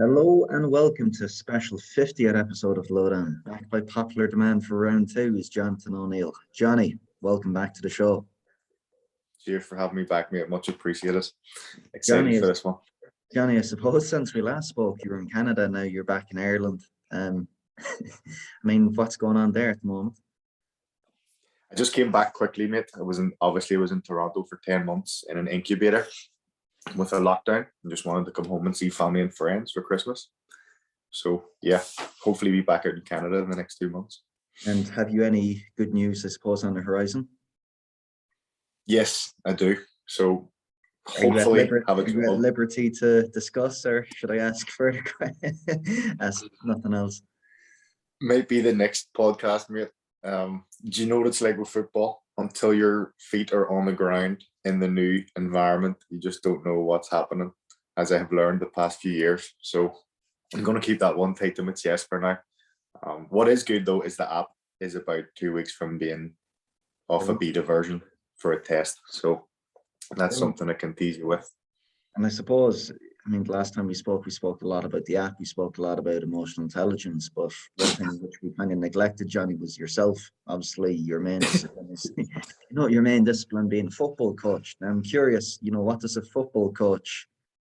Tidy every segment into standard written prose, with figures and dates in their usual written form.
Hello and welcome to a special 50th episode of Lowdown. Back by popular demand for round two is Jonathon O'Neill. Johnny, welcome back to the show. Cheers for having me back, mate. Much appreciated. Johnny, Excited for this one. Johnny, I suppose since we last spoke, you were in Canada. Now you're back in Ireland. I mean, what's going on there at the moment? I just came back quickly, mate. I was in Toronto for 10 months in an incubator with a lockdown, and just wanted to come home and see family and friends for Christmas. So yeah, hopefully be back out in Canada in the next 2 months. And have you any good news, I suppose, on the horizon? Yes, I do. So Are you hopefully at liberty to discuss, or should I ask further questions? Ask nothing else. Might be the next podcast, mate. Do you know what it's like with football? Until your feet are on the ground in the new environment, you just don't know what's happening, as I have learned the past few years. So I'm going to keep that one tight to my chest for now. What is good, though, is the app is about 2 weeks from being off a beta version for a test. So that's something I can tease you with. And I suppose, the last time we spoke a lot about the app, we spoke a lot about emotional intelligence, but one thing which we kind of neglected, Johnny, was yourself. Obviously, your main discipline is, your main discipline being football coach. Now, I'm curious, what does a football coach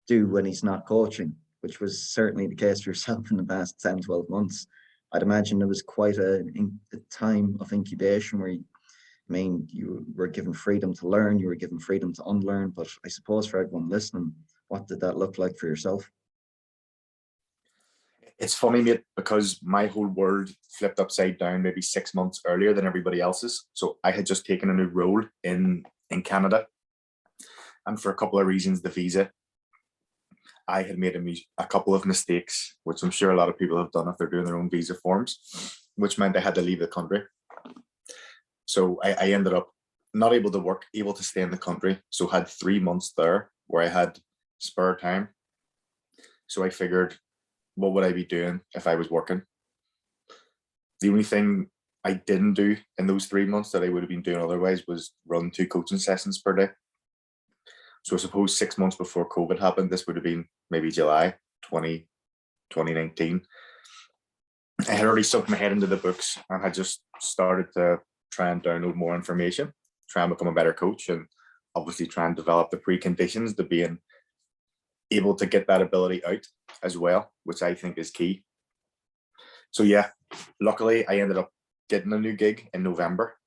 do when he's not coaching, which was certainly the case for yourself in the past 10, 12 months. I'd imagine there was quite a time of incubation where you were given freedom to learn, you were given freedom to unlearn, but I suppose for everyone listening, what did that look like for yourself? It's funny, mate, because my whole world flipped upside down maybe 6 months earlier than everybody else's. So I had just taken a new role in Canada. And for a couple of reasons, the visa, I had made a couple of mistakes, which I'm sure a lot of people have done if they're doing their own visa forms, which meant I had to leave the country. So I ended up not able to work, able to stay in the country. So had 3 months there where I had spare time. So I figured, what would I be doing if I was working? The only thing I didn't do in those 3 months that I would have been doing otherwise was run 2 coaching sessions per day. So I suppose 6 months before COVID happened, this would have been maybe July 2019. I had already sunk my head into the books and had just started to try and download more information, try and become a better coach, and obviously try and develop the preconditions to being able to get that ability out as well, which I think is key. So yeah, luckily I ended up getting a new gig in November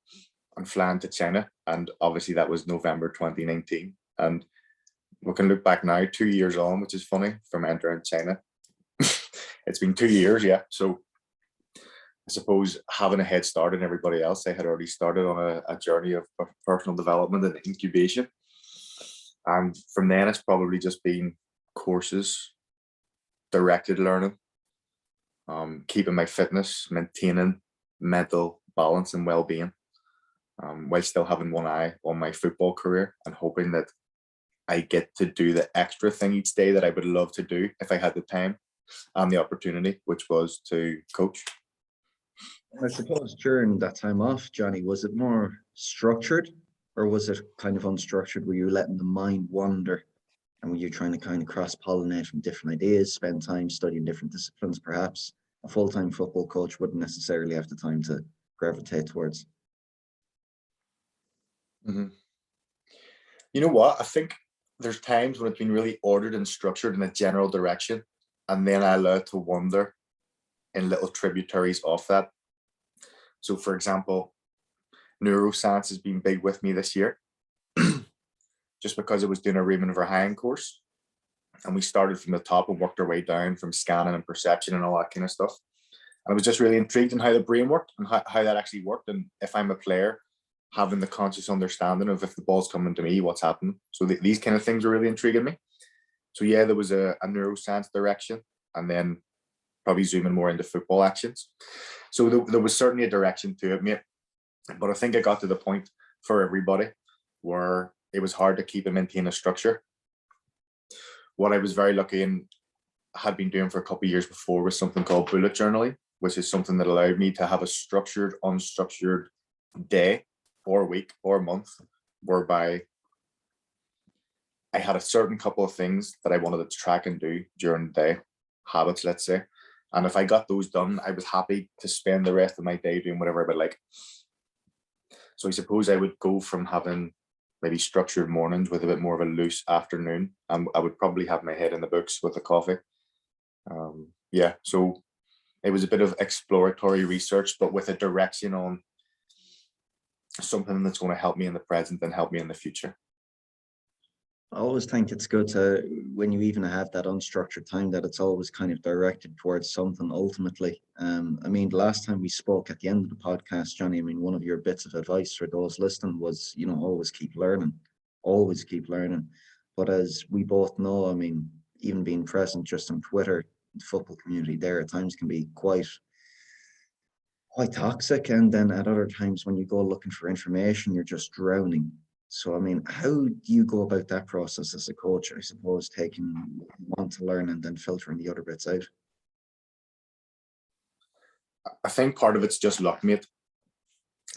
and flying to China, and obviously that was November 2019. And we can look back now, 2 years on, which is funny, from entering China. It's been 2 years, yeah. So I suppose having a head start on everybody else, I had already started on a journey of personal development and incubation. And from then, it's probably just been courses, directed learning, keeping my fitness, maintaining mental balance and well-being, while still having one eye on my football career and hoping that I get to do the extra thing each day that I would love to do if I had the time and the opportunity, which was to coach. I suppose during that time off, Johnny, was it more structured or was it kind of unstructured? Were you letting the mind wander and were you trying to kind of cross-pollinate from different ideas, spend time studying different disciplines perhaps? A full-time football coach wouldn't necessarily have the time to gravitate towards. Mm-hmm. You know what? I think there's times when it's been really ordered and structured in a general direction, and then I allow it to wander in little tributaries of that. So, for example, neuroscience has been big with me this year, just because I was doing a Raymond Verheyen course, and we started from the top and worked our way down from scanning and perception and all that kind of stuff. And I was just really intrigued in how the brain worked and how that actually worked, and if I'm a player, having the conscious understanding of if the ball's coming to me, what's happening. So these kind of things are really intriguing me. So yeah, there was a neuroscience direction, and then probably zooming more into football actions. So there was certainly a direction to it, mate. But I think I got to the point for everybody where it was hard to keep and maintain a structure. What I was very lucky and had been doing for a couple of years before was something called bullet journaling, which is something that allowed me to have a structured, unstructured day or week or month, whereby I had a certain couple of things that I wanted to track and do during the day. habits, let's say. And if I got those done, I was happy to spend the rest of my day doing whatever I would like. So I suppose I would go from having maybe structured mornings with a bit more of a loose afternoon, and I would probably have my head in the books with a coffee. Yeah, so it was a bit of exploratory research, but with a direction on something that's going to help me in the present and help me in the future. I always think it's good to, when you even have that unstructured time, that it's always kind of directed towards something ultimately. I mean, the last time we spoke at the end of the podcast, Johnny, I mean, one of your bits of advice for those listening was, you know, always keep learning, always keep learning. But as we both know, I mean, even being present just on Twitter, the football community there at times can be quite toxic. And then at other times when you go looking for information, you're just drowning. So, I mean, how do you go about that process as a coach? I suppose taking one to learn and then filtering the other bits out. I think part of it's just luck, mate.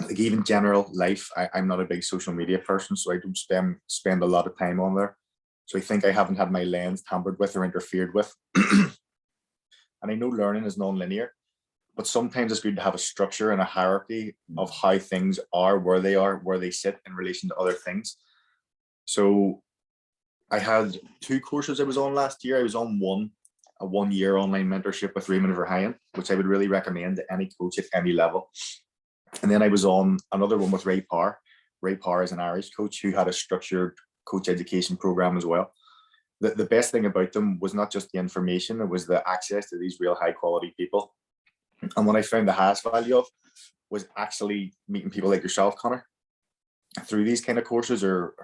Like even general life, I'm not a big social media person, so I don't spend a lot of time on there. So I think I haven't had my lens tampered with or interfered with. And I know learning is non-linear, but sometimes it's good to have a structure and a hierarchy of how things are, where they sit in relation to other things. So I had 2 courses I was on last year. I was on a 1-year online mentorship with Raymond Verheyen, which I would really recommend to any coach at any level. And then I was on another one with Ray Parr. Ray Parr is an Irish coach who had a structured coach education program as well. The best thing about them was not just the information, it was the access to these real high quality people. And what I found the highest value of was actually meeting people like yourself, Connor, through these kind of courses, or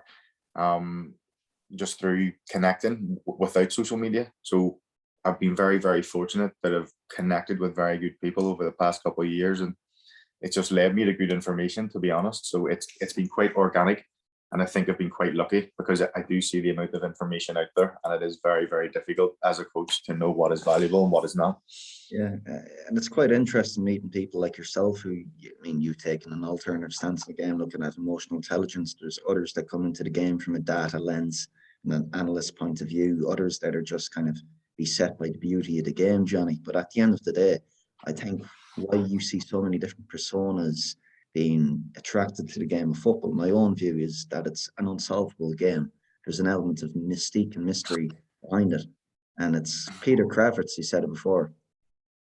just through connecting without social media. So I've been very, very fortunate that I've connected with very good people over the past couple of years, and it just led me to good information, to be honest. So it's been quite organic. And I think I've been quite lucky because I do see the amount of information out there, and it is very, very difficult as a coach to know what is valuable and what is not. Yeah, and it's quite interesting meeting people like yourself who, I mean, you've taken an alternative stance in the game, looking at emotional intelligence. There's others that come into the game from a data lens and an analyst point of view, others that are just kind of beset by the beauty of the game, Johnny. But at the end of the day, I think why you see so many different personas being attracted to the game of football, my own view is that it's an unsolvable game. There's an element of mystique and mystery behind it. And it's Peter Kravitz, he said it before,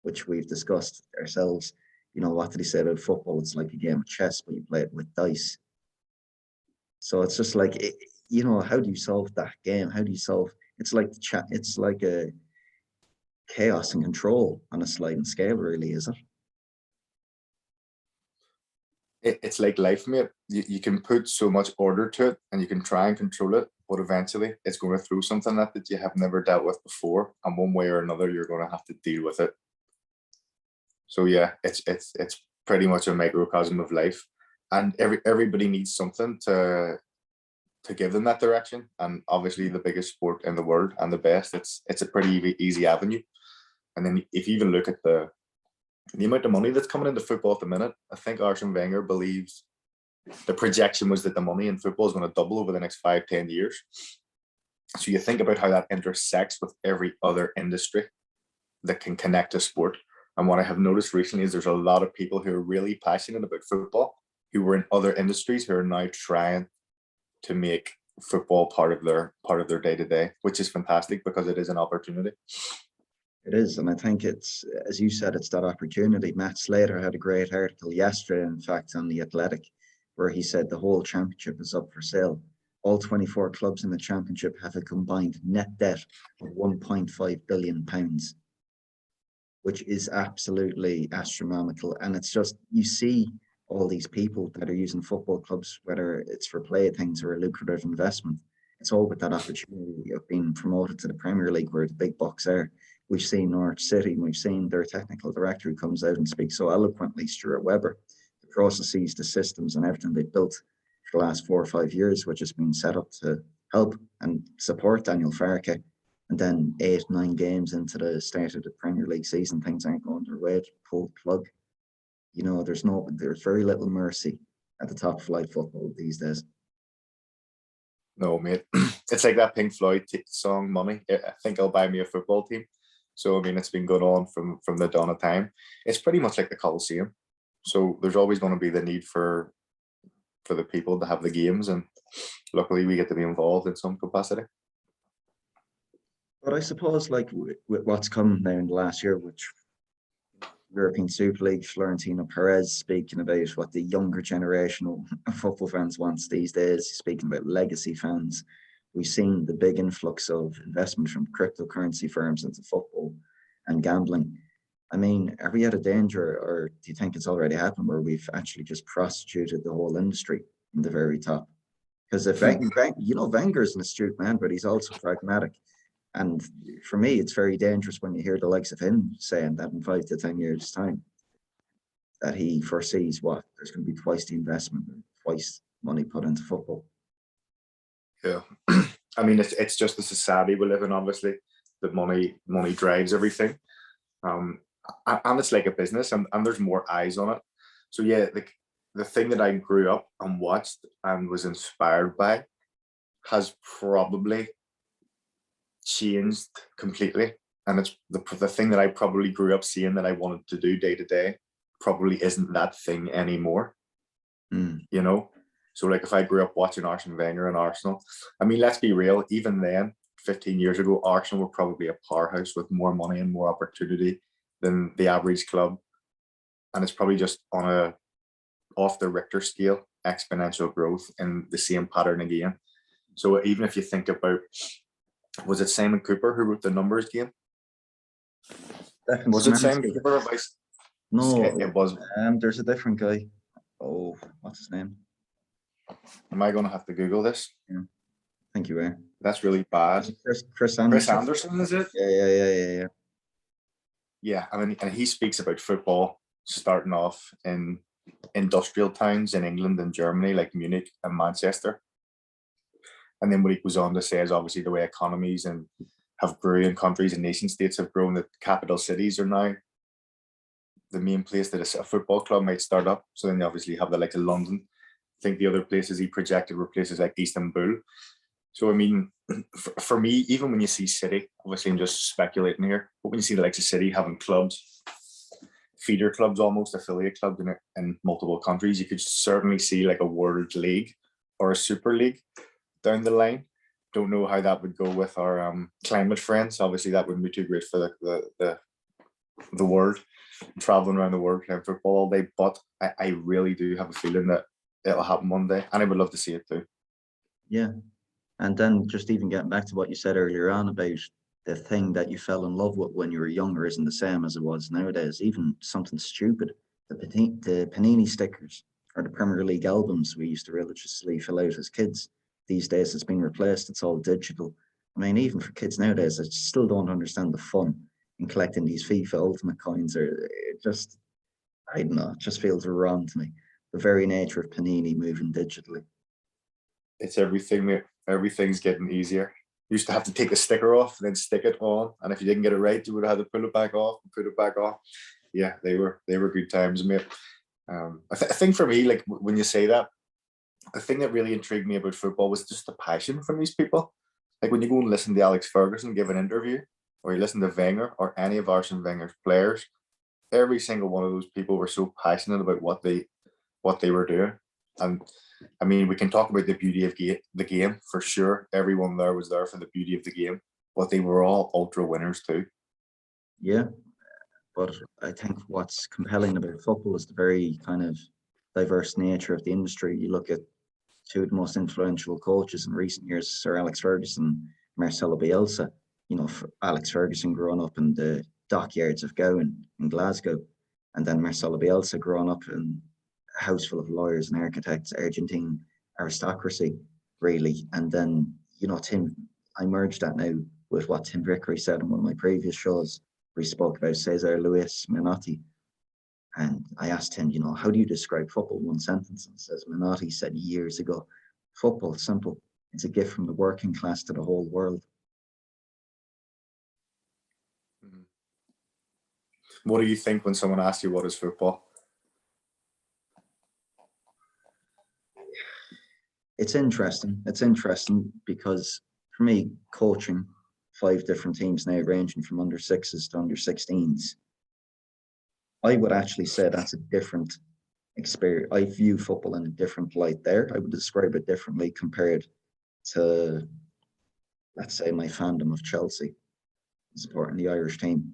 which we've discussed ourselves. You know, what did he say about football? It's like a game of chess, but you play it with dice. So it's just like, you know, how do you solve that game? How do you solve? It's like it's like a chaos and control on a sliding scale, really, is it? It's like life, mate. You can put so much order to it and you can try and control it, but eventually it's going to throw something at that you have never dealt with before. And one way or another, you're going to have to deal with it. So yeah, it's pretty much a microcosm of life. And everybody needs something to give them that direction. And obviously the biggest sport in the world and the best, it's a pretty easy avenue. And then if you even look at the amount of money that's coming into football at the minute, I think Arsene Wenger believes the projection was that the money in football is going to double over the next 5-10 years. So you think about how that intersects with every other industry that can connect to sport. And what I have noticed recently is there's a lot of people who are really passionate about football, who were in other industries, who are now trying to make football part of their day-to-day, which is fantastic because it is an opportunity. It is, and I think it's, as you said, it's that opportunity. Matt Slater had a great article yesterday, in fact, on The Athletic, where he said the whole championship is up for sale. All 24 clubs in the championship have a combined net debt of £1.5 billion, which is absolutely astronomical. And it's just, you see all these people that are using football clubs, whether it's for playthings or a lucrative investment, it's all with that opportunity of being promoted to the Premier League where the big bucks are. We've seen Norwich City, and we've seen their technical director who comes out and speaks so eloquently, Stuart Webber, the processes, the systems, and everything they've built for the last 4 or 5 years, which has been set up to help and support Daniel Farke. And then 8-9 games into the start of the Premier League season, things aren't going their way. Pull the plug. You know, there's very little mercy at the top flight football these days. No, mate. It's like that Pink Floyd song, Money. I think I'll buy me a football team. So I mean, it's been going on from the dawn of time. It's pretty much like the Coliseum. So there's always going to be the need for the people to have the games, and luckily we get to be involved in some capacity. But I suppose, like with what's come now in the last year, which European Super League, Florentino Perez speaking about what the younger generation of football fans wants these days, speaking about legacy fans. We've seen the big influx of investment from cryptocurrency firms into football and gambling. I mean, are we at a danger, or do you think it's already happened, where we've actually just prostituted the whole industry in the very top? Because if Wenger's an astute man, but he's also pragmatic. And for me, it's very dangerous when you hear the likes of him saying that in 5 to 10 years' time, that he foresees there's going to be twice the investment, twice money put into football. Yeah, I mean, it's just the society we live in. Obviously, that money drives everything, and it's like a business, and there's more eyes on it. So yeah, like the thing that I grew up and watched and was inspired by has probably changed completely, and it's the thing that I probably grew up seeing that I wanted to do day to day probably isn't that thing anymore. You know, so like if I grew up watching Arsene Wenger and Arsenal, I mean, let's be real, even then 15 years ago Arsenal were probably a powerhouse with more money and more opportunity than the average club, and it's probably just on a off the Richter scale exponential growth in the same pattern again. So even if you think about, was it Simon Cooper who wrote the numbers game? Was it Simon Cooper? No, it was. There's a different guy. Oh, what's his name? Am I going to have to Google this? Yeah, I think you are. That's really bad. Chris Anderson. Chris Anderson, is it? Yeah. Yeah, I mean, and he speaks about football starting off in industrial towns in England and Germany, like Munich and Manchester. And then what he goes on to say is obviously the way economies and have grew in countries and nation states have grown, that capital cities are now the main place that a football club might start up. So then you obviously have the likes of London. I think the other places he projected were places like Istanbul. So I mean, for me, even when you see City, obviously I'm just speculating here, but when you see the likes of City having clubs, feeder clubs, almost affiliate clubs in multiple countries, you could certainly see like a World League or a Super League down the line. Don't know how that would go with our climate friends. Obviously, that wouldn't be too great for the world, traveling around the world playing football all day. But I really do have a feeling that it'll happen one day, and I would love to see it too. Yeah, and then just even getting back to what you said earlier on about the thing that you fell in love with when you were younger isn't the same as it was nowadays. Even something stupid, the Panini stickers or the Premier League albums we used to religiously fill out as kids. These days it's been replaced, it's all digital. I mean, even for kids nowadays, I still don't understand the fun in collecting these FIFA Ultimate coins. Or it just, I don't know, it just feels wrong to me. The very nature of Panini moving digitally. It's everything. Everything's getting easier. You used to have to take the sticker off and then stick it on, and if you didn't get it right, you would have had to pull it back off and put it back on. Yeah, they were good times, mate. I think for me, like when you say that, the thing that really intrigued me about football was just the passion from these people. Like when you go and listen to Alex Ferguson give an interview, or you listen to Wenger or any of Arsene Wenger's players, every single one of those people were so passionate about what they were doing. And I mean, we can talk about the beauty of the game for sure. Everyone there was there for the beauty of the game, but they were all ultra winners too. Yeah, but I think what's compelling about football is the very kind of diverse nature of the industry. You look at two of the most influential coaches in recent years, Sir Alex Ferguson, Marcelo Bielsa. You know, Alex Ferguson growing up in the dockyards of Gowan in Glasgow, and then Marcelo Bielsa growing up in a house full of lawyers and architects, Argentine aristocracy, really. And then, you know, I merged that now with what Tim Vickery said in one of my previous shows, where he spoke about Cesar Luis Menotti. And I asked him, you know, how do you describe football in one sentence? And says, Menotti said years ago, football is simple. It's a gift from the working class to the whole world. What do you think when someone asks you what is football? It's interesting. It's interesting because for me, coaching, 5 different teams now, ranging from under 6s to under 16s. I would actually say that's a different experience. I view football in a different light there. I would describe it differently compared to, let's say, my fandom of Chelsea, supporting the Irish team.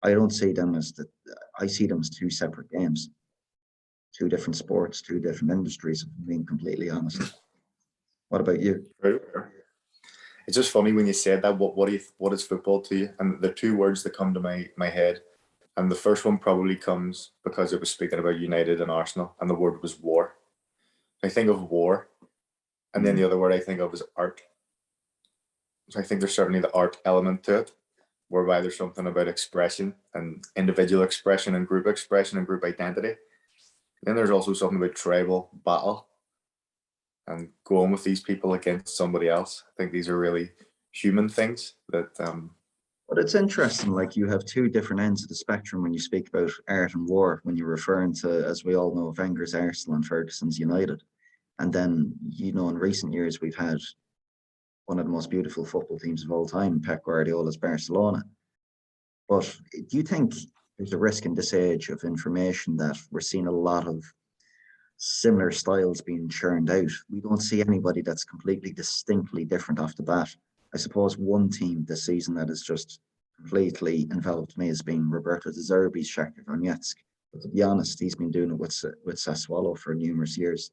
I don't see them as I see them as 2 separate games, 2 different sports, 2 different industries, if I'm being completely honest. What about you? It's just funny when you said that. What is football to you? And the 2 words that come to my head, and the first one probably comes because it was speaking about United and Arsenal, and the word was war. I think of war, and then the other word I think of is art. So I think there's certainly the art element to it, whereby there's something about expression and individual expression and group identity. Then there's also something about tribal battle and going with these people against somebody else. I think these are really human things that. But it's interesting, like you have 2 different ends of the spectrum when you speak about art and war, when you're referring to, as we all know, Wenger's Arsene and Ferguson's United. And then, in recent years, we've had one of the most beautiful football teams of all time, Pep Guardiola's Barcelona. But do you think there's a risk in this age of information that we're seeing a lot of similar styles being churned out? We don't see anybody that's completely distinctly different off the bat. I suppose one team this season that has just completely enveloped me has been Roberto De Zerbi's Shakhtar Donetsk. But to be honest, he's been doing it with Sassuolo for numerous years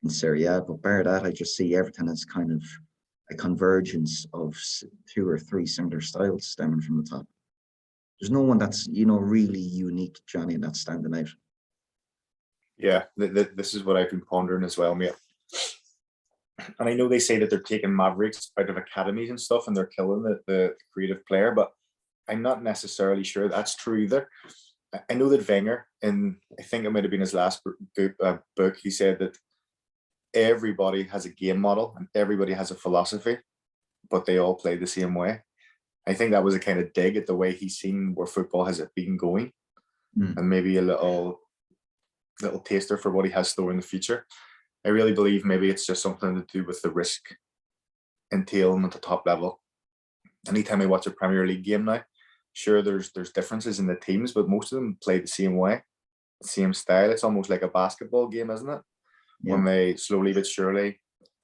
in Serie A. But bar that, I just see everything as kind of a convergence of 2 or 3 similar styles stemming from the top. There's no one that's, really unique, Johnny, that's standing out. Yeah, this is what I've been pondering as well, mate. And I know they say that they're taking Mavericks out of academies and stuff and they're killing the creative player, but I'm not necessarily sure that's true either. I know that Wenger, I think it might have been his last book, he said that everybody has a game model and everybody has a philosophy, but they all play the same way. I think that was a kind of dig at the way he's seen where football has been going, and maybe a little taster for what he has stored in the future. I really believe maybe it's just something to do with the risk entailing at the top level. Anytime I watch a Premier League game now, sure, there's differences in the teams, but most of them play the same way, the same style. It's almost like a basketball game, isn't it? Yeah. When they slowly but surely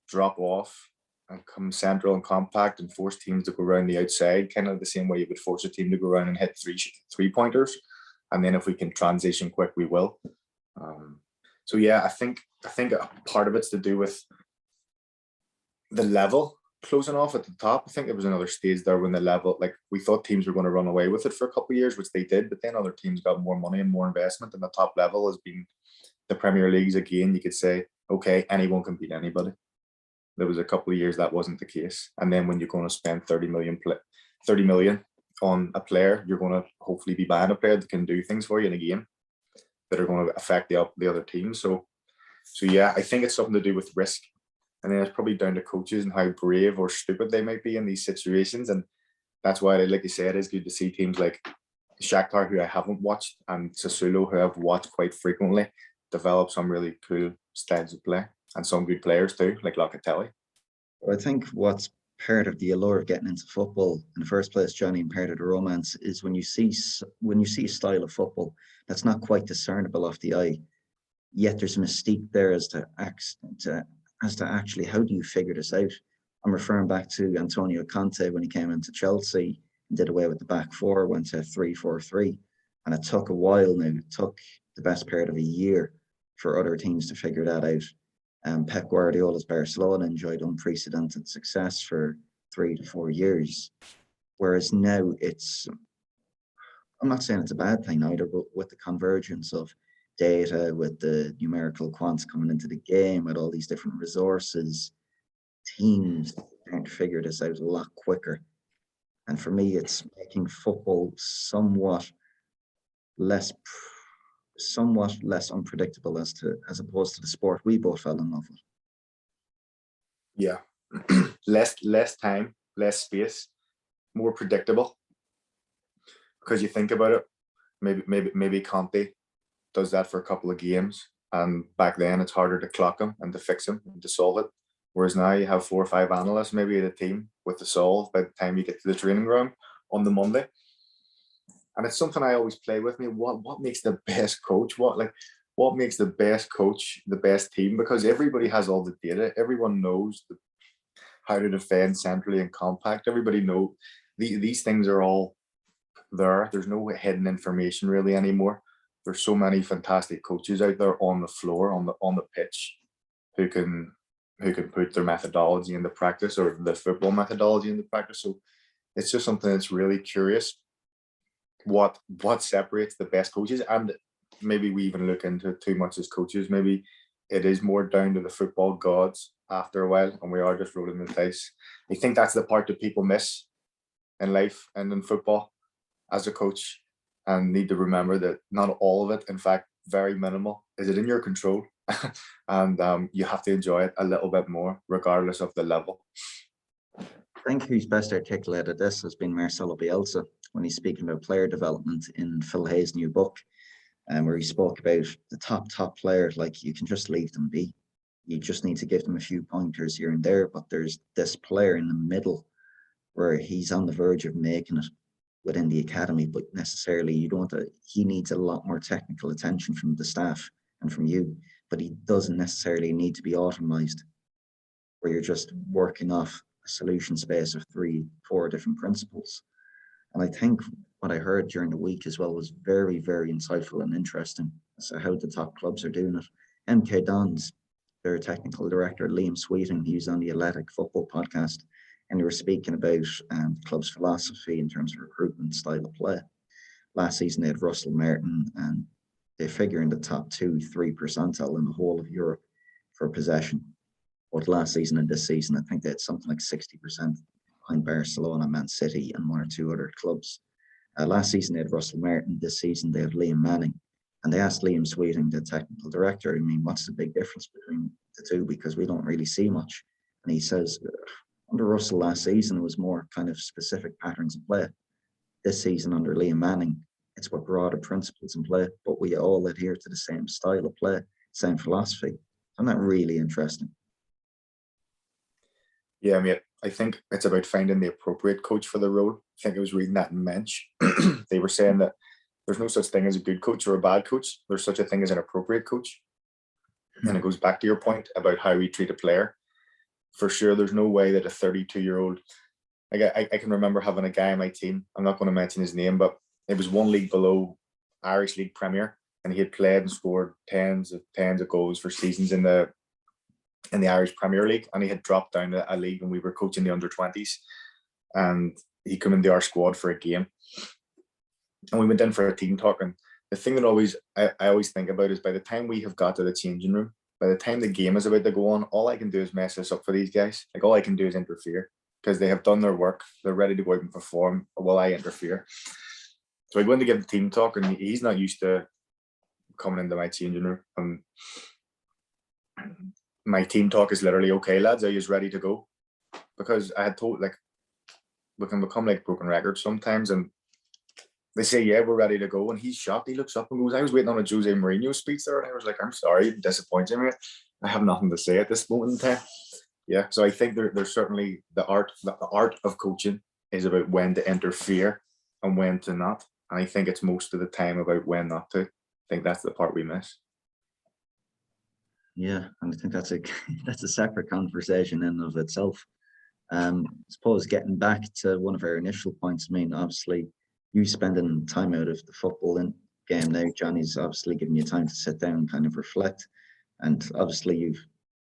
drop off and come central and compact and force teams to go around the outside, kind of the same way you would force a team to go around and hit three-pointers. And then if we can transition quick, we will. So yeah, I think a part of it's to do with the level closing off at the top. I think there was another stage there when the level, like we thought teams were going to run away with it for a couple of years, which they did, but then other teams got more money and more investment, and the top level has been the Premier Leagues again. You could say, okay, anyone can beat anybody. There was a couple of years that wasn't the case, and then when you're going to spend 30 million on a player, you're going to hopefully be buying a player that can do things for you in a game that are going to affect the other team. So yeah, I think it's something to do with risk. And then it's probably down to coaches and how brave or stupid they might be in these situations. And that's why, like you said, it's good to see teams like Shakhtar, who I haven't watched, and Sassuolo, who I've watched quite frequently, develop some really cool styles of play and some good players too, like Locatelli. I think what's part of the allure of getting into football in the first place, Johnny, and part of the romance is when you see a style of football that's not quite discernible off the eye, yet there's a mystique there as to actually how do you figure this out. I'm referring back to Antonio Conte when he came into Chelsea and did away with the back four, went to 3-4-3, and it took a while now. It took the best part of a year for other teams to figure that out. Pep Guardiola's Barcelona enjoyed unprecedented success for 3 to 4 years, whereas now I'm not saying it's a bad thing either, but with the convergence of data, with the numerical quants coming into the game, with all these different resources, teams trying to figure this out a lot quicker. And for me, it's making football somewhat less unpredictable as opposed to the sport we both fell in love with. Yeah, less time, less space, more predictable. Because you think about it, maybe Conte does that for a couple of games, and back then it's harder to clock him and to fix him and to solve it. Whereas now you have 4 or 5 analysts maybe at a team with the solve by the time you get to the training ground on the Monday. And it's something I always play with me. What makes the best coach? What makes the best coach the best team? Because everybody has all the data. Everyone knows how to defend centrally and compact. Everybody knows these things are all there. There's no hidden information really anymore. There's so many fantastic coaches out there on the floor, on the pitch, who can put their methodology into practice, or the football methodology into practice. So it's just something that's really curious. What separates the best coaches, and maybe we even look into it too much as coaches. Maybe it is more down to the football gods after a while, and we are just rolling the dice. I think that's the part that people miss in life and in football as a coach, and need to remember that not all of it, in fact, very minimal, is it in your control. And you have to enjoy it a little bit more, regardless of the level. I think who's best articulated this has been Marcelo Bielsa when he's speaking about player development in Phil Hay's new book, where he spoke about the top players. Like, you can just leave them be. You just need to give them a few pointers here and there. But there's this player in the middle where he's on the verge of making it within the academy, but necessarily you don't. He needs a lot more technical attention from the staff and from you, but he doesn't necessarily need to be automized, where you're just working off a solution space of 3-4 different principles. And I think what I heard during the week as well was very, very insightful and interesting as to how the top clubs are doing it. MK Dons, their technical director, Liam Sweeting, he was on the Athletic Football podcast, and they were speaking about the club's philosophy in terms of recruitment, style of play. Last season, they had Russell Martin, and they figure in the top 2-3 percentile in the whole of Europe for possession. But last season and this season, I think they had something like 60% behind Barcelona, Man City, and 1 or 2 other clubs. Last season, they had Russell Martin. This season, they have Liam Manning. And they asked Liam Sweeting, the technical director, I mean, what's the big difference between the two? Because we don't really see much. And he says, under Russell last season, it was more kind of specific patterns of play. This season, under Liam Manning, it's what broader principles in play, but we all adhere to the same style of play, same philosophy. Isn't that really interesting? Yeah, I mean, I think it's about finding the appropriate coach for the role. I think I was reading that in Mensch. They were saying that there's no such thing as a good coach or a bad coach. There's such a thing as an appropriate coach. And it goes back to your point about how we treat a player. For sure, there's no way that a 32-year-old, like I can remember having a guy on my team, I'm not going to mention his name, but it was one league below Irish League Premier, and he had played and scored tens of goals for seasons in the Irish Premier League, and he had dropped down to a league, and we were coaching the under-20s, and he came into our squad for a game, and we went in for a team talk. And the thing that I always think about is, by the time we have got to the changing room, by the time the game is about to go on, all I can do is mess this up for these guys. Like, all I can do is interfere, because they have done their work, they're ready to go out and perform while I interfere. So I went to give the team talk, and he's not used to coming into my changing room. My team talk is literally, okay, lads, are you ready to go? Because I had told, like, we can become like broken records sometimes, and they say, yeah, we're ready to go. And he's shocked. He looks up and goes, I was waiting on a Jose Mourinho speech there. And I was like, I'm sorry, you're disappointing me. I have nothing to say at this moment in time. Yeah, so I think there's certainly the art of coaching is about when to interfere and when to not. And I think it's most of the time about when not to. I think that's the part we miss. Yeah, and I think that's a separate conversation in and of itself. I suppose getting back to one of our initial points, I mean, obviously, you spending time out of the football game now, Johnny's obviously giving you time to sit down and kind of reflect. And obviously, you've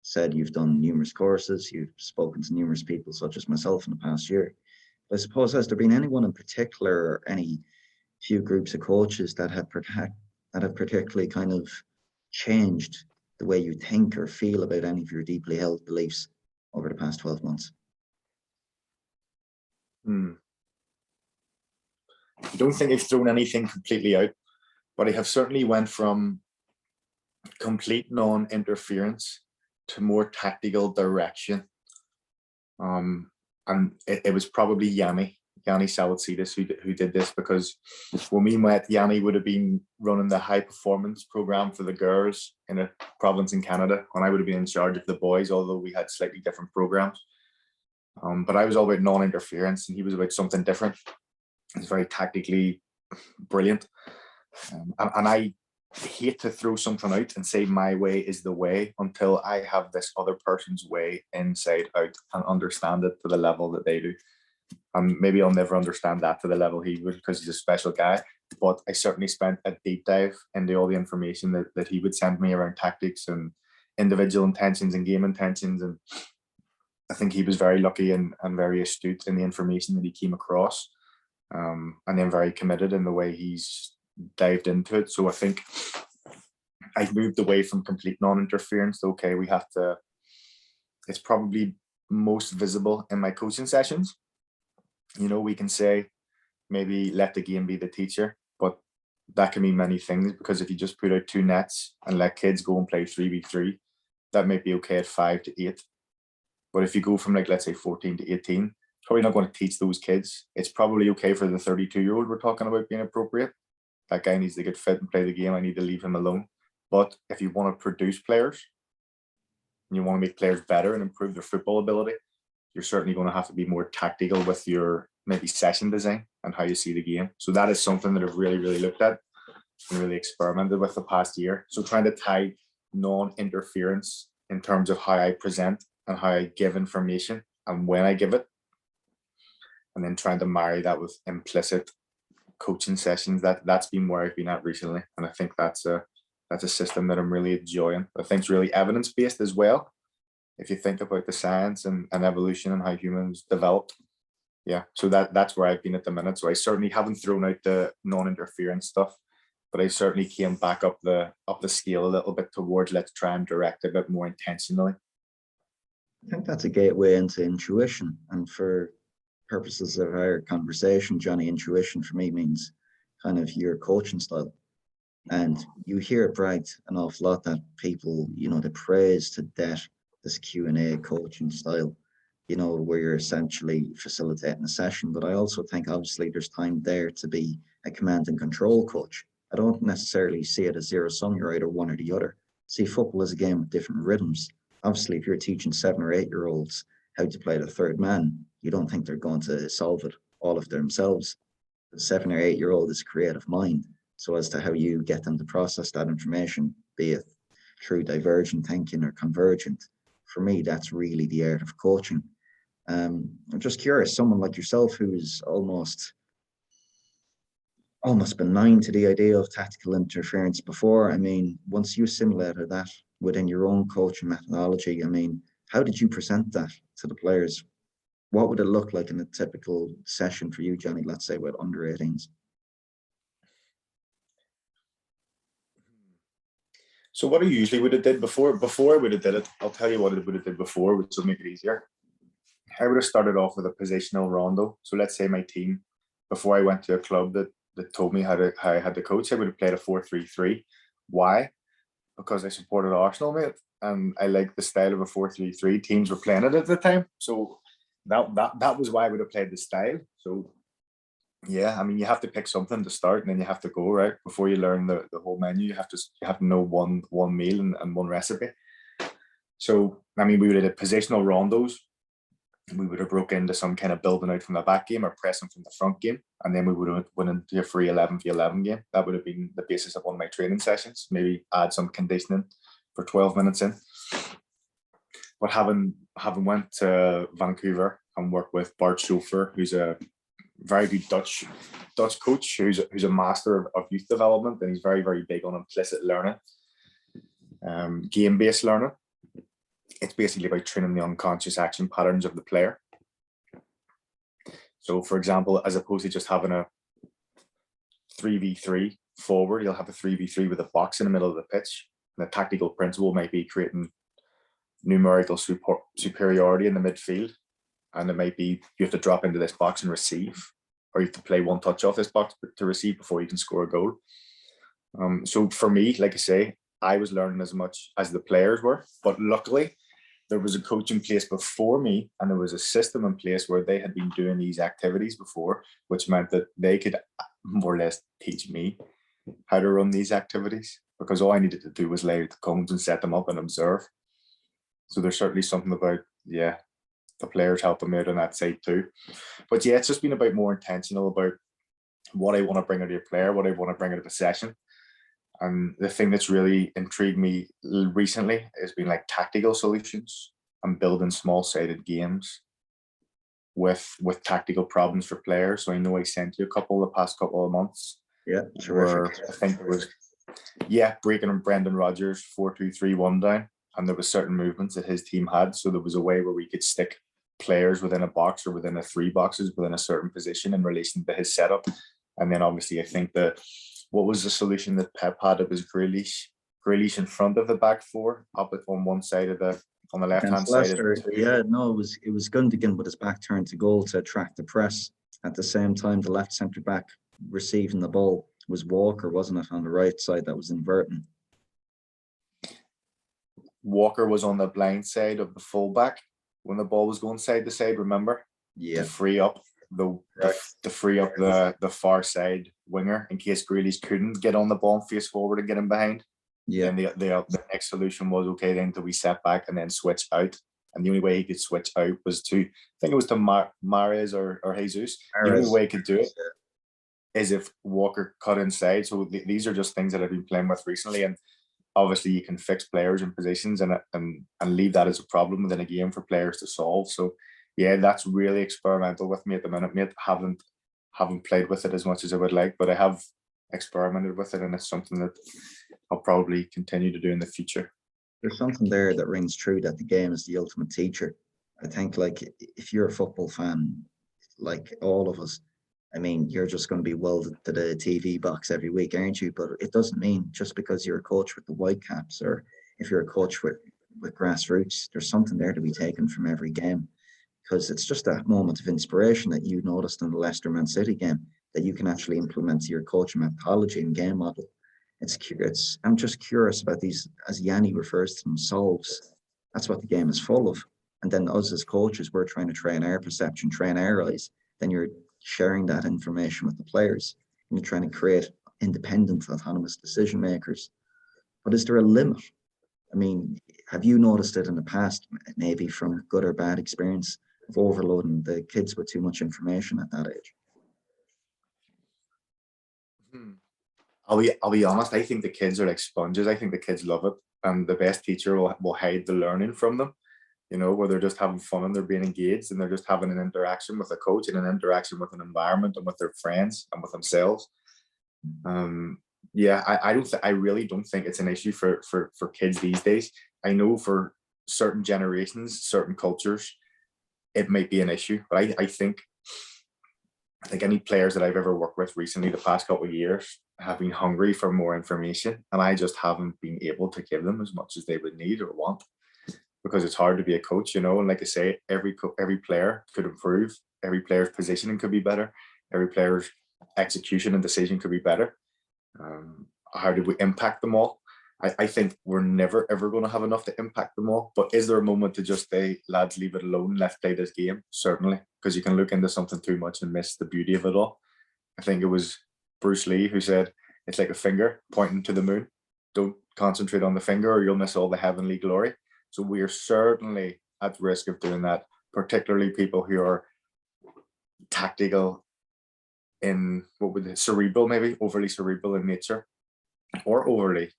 said you've done numerous courses, you've spoken to numerous people, such as myself, in the past year. But I suppose, has there been anyone in particular, or any few groups of coaches that have particularly kind of changed the way you think or feel about any of your deeply held beliefs over the past 12 months? I don't think I've thrown anything completely out, but I have certainly went from complete non-interference to more tactical direction. And it was probably Yami. Yanni Salatzidis who did this, because when we met, Yanni would have been running the high performance program for the girls in a province in Canada, and I would have been in charge of the boys, although we had slightly different programs. But I was all about non-interference, and he was about something different. He's very tactically brilliant, and I hate to throw something out and say my way is the way until I have this other person's way inside out and understand it to the level that they do. And maybe I'll never understand that to the level he would, because he's a special guy. But I certainly spent a deep dive into all the information that he would send me around tactics and individual intentions and game intentions. And I think he was very lucky and very astute in the information that he came across, and then very committed in the way he's dived into it. So I think I've moved away from complete non-interference. Okay, we have to, it's probably most visible in my coaching sessions. You know, we can say maybe let the game be the teacher, but that can mean many things, because if you just put out 2 nets and let kids go and play 3v3, that might be okay at 5 to 8. But if you go from, like, let's say 14 to 18, it's probably not going to teach those kids. It's probably okay for the 32-year-old we're talking about being appropriate. That guy needs to get fit and play the game. I need to leave him alone. But if you want to produce players and you want to make players better and improve their football ability, you're certainly going to have to be more tactical with your maybe session design and how you see the game. So that is something that I've really, really looked at and really experimented with the past year. So trying to tie non-interference in terms of how I present and how I give information and when I give it, and then trying to marry that with implicit coaching sessions. That's been where I've been at recently, and I think that's a system that I'm really enjoying. I think it's really evidence-based as well. If you think about the science and evolution and how humans developed, yeah. So that's where I've been at the minute. So I certainly haven't thrown out the non-interference stuff, but I certainly came back up the scale a little bit towards let's try and direct a bit more intentionally. I think that's a gateway into intuition. And for purposes of our conversation, Johnny, intuition for me means kind of your coaching style. And you hear it bragged an awful lot that people, you know, they praise to death this Q&A coaching style, you know, where you're essentially facilitating a session. But I also think obviously there's time there to be a command and control coach. I don't necessarily see it as zero sum, you're either one or the other. See, football is a game with different rhythms. Obviously, if you're teaching 7 or 8-year-olds how to play the third man, you don't think they're going to solve it all of themselves. The 7 or 8-year-old is a creative mind. So as to how you get them to process that information, be it through divergent thinking or convergent, for me, that's really the art of coaching. I'm just curious, someone like yourself who's almost benign to the idea of tactical interference before, I mean, once you assimilated that within your own coaching methodology, I mean, how did you present that to the players? What would it look like in a typical session for you, Johnny, let's say with under 18s? So what I usually would have did before I would have did it, I'll tell you what I would have did before, which will make it easier. I would have started off with a positional rondo. So let's say my team, before I went to a club that told me how I had to coach, I would have played a 4-3-3. Why? Because I supported Arsenal, mate, and I liked the style of a 4-3-3. Teams were playing it at the time, so that was why I would have played the style. So yeah, I mean, you have to pick something to start, and then you have to go right before you learn the whole menu. You have to know one meal and one recipe. So I mean, we would have did positional rondos. We would have broke into some kind of building out from the back game or pressing from the front game, and then we would have went into a free 11v11 game. That would have been the basis of one of my training sessions. Maybe add some conditioning for 12 minutes in. But having went to Vancouver and worked with Bart Schofer, who's a very good Dutch coach, who's a master of youth development, and he's very, very big on implicit learning, game-based learning. It's basically about training the unconscious action patterns of the player. So, for example, as opposed to just having a 3v3 forward, you'll have a 3v3 with a box in the middle of the pitch. And the tactical principle might be creating numerical superiority in the midfield. And it might be you have to drop into this box and receive, or you have to play one touch off this box to receive before you can score a goal. So for me, like I say, I was learning as much as the players were, but luckily there was a coach in place before me, and there was a system in place where they had been doing these activities before, which meant that they could more or less teach me how to run these activities, because all I needed to do was lay out the cones and set them up and observe. So there's certainly something about, yeah, the players helping me out on that side too. But yeah, it's just been about more intentional about what I want to bring out of a player, what I want to bring out of a session. And the thing that's really intrigued me recently has been like tactical solutions and building small-sided games with tactical problems for players. So I know I sent you a couple the past couple of months. Yeah, where terrific. I think it was, yeah, breaking and Brendan Rodgers 4-2-3-1 down, and there was certain movements that his team had. So there was a way where we could stick players within a box or within a 3 boxes within a certain position in relation to his setup. And then obviously I think what was the solution that Pep had? It was Grealish in front of the back 4, up on one side of on the left hand side. Yeah, no, it was Gundogan with his back turned to goal to attract the press. At the same time, the left centre back receiving the ball was Walker, wasn't it, on the right side that was inverting? Walker was on the blind side of the fullback when the ball was going side to side, remember? Yeah. To free up the far side winger in case Grealish couldn't get on the ball and face forward and get him behind. Yeah. And the next solution was, okay, then do we set back and then switch out? And the only way he could switch out was to, I think it was to Mahrez or Jesus. The only way he could do it is if Walker cut inside. So these are just things that I've been playing with recently. And obviously you can fix players in positions and leave that as a problem within a game for players to solve. So yeah, that's really experimental with me at the minute, mate. Haven't played with it as much as I would like, but I have experimented with it, and it's something that I'll probably continue to do in the future. There's something there that rings true, that the game is the ultimate teacher. I think, like, if you're a football fan, like all of us, I mean, you're just going to be welded to the TV box every week, aren't you? But it doesn't mean just because you're a coach with the Whitecaps, or if you're a coach with grassroots, there's something there to be taken from every game. Because it's just that moment of inspiration that you noticed in the Leicester Man City game that you can actually implement to your coaching methodology and game model. I'm just curious about these, as Yanni refers to them, solves. That's what the game is full of. And then us as coaches, we're trying to train our perception, train our eyes. Then you're sharing that information with the players, and you're trying to create independent, autonomous decision makers. But is there a limit? I mean, have you noticed it in the past, maybe from good or bad experience, of overloading the kids with too much information at that age? I'll be honest. I think the kids are like sponges. I think the kids love it, and the best teacher will hide the learning from them. You know, where they're just having fun and they're being engaged and they're just having an interaction with a coach and an interaction with an environment and with their friends and with themselves. Yeah, I really don't think it's an issue for kids these days. I know for certain generations, certain cultures, it might be an issue, but I think any players that I've ever worked with recently, the past couple of years, have been hungry for more information, and I just haven't been able to give them as much as they would need or want, because it's hard to be a coach, you know. And like I say, every player could improve, every player's positioning could be better, every player's execution and decision could be better. How do we impact them all? I think we're never ever going to have enough to impact them all. But is there a moment to just say, lads, leave it alone, let's play this game? Certainly, because you can look into something too much and miss the beauty of it all. I think it was Bruce Lee who said, it's like a finger pointing to the moon. Don't concentrate on the finger or you'll miss all the heavenly glory. So we are certainly at risk of doing that, particularly people who are tactical in, cerebral, maybe overly cerebral in nature, or overly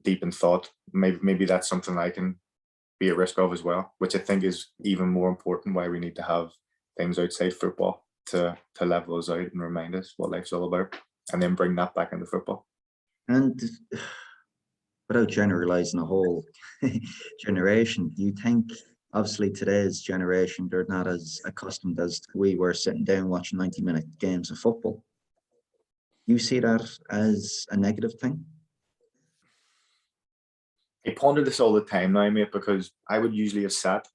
deep in thought. Maybe that's something I can be at risk of as well, which I think is even more important, why we need to have things outside football to level us out and remind us what life's all about, and then bring that back into football. And without generalizing a whole generation, do you think, obviously today's generation, they're not as accustomed as we were sitting down watching 90-minute games of football? You see that as a negative thing? I ponder this all the time now, mate, because I would usually have sat,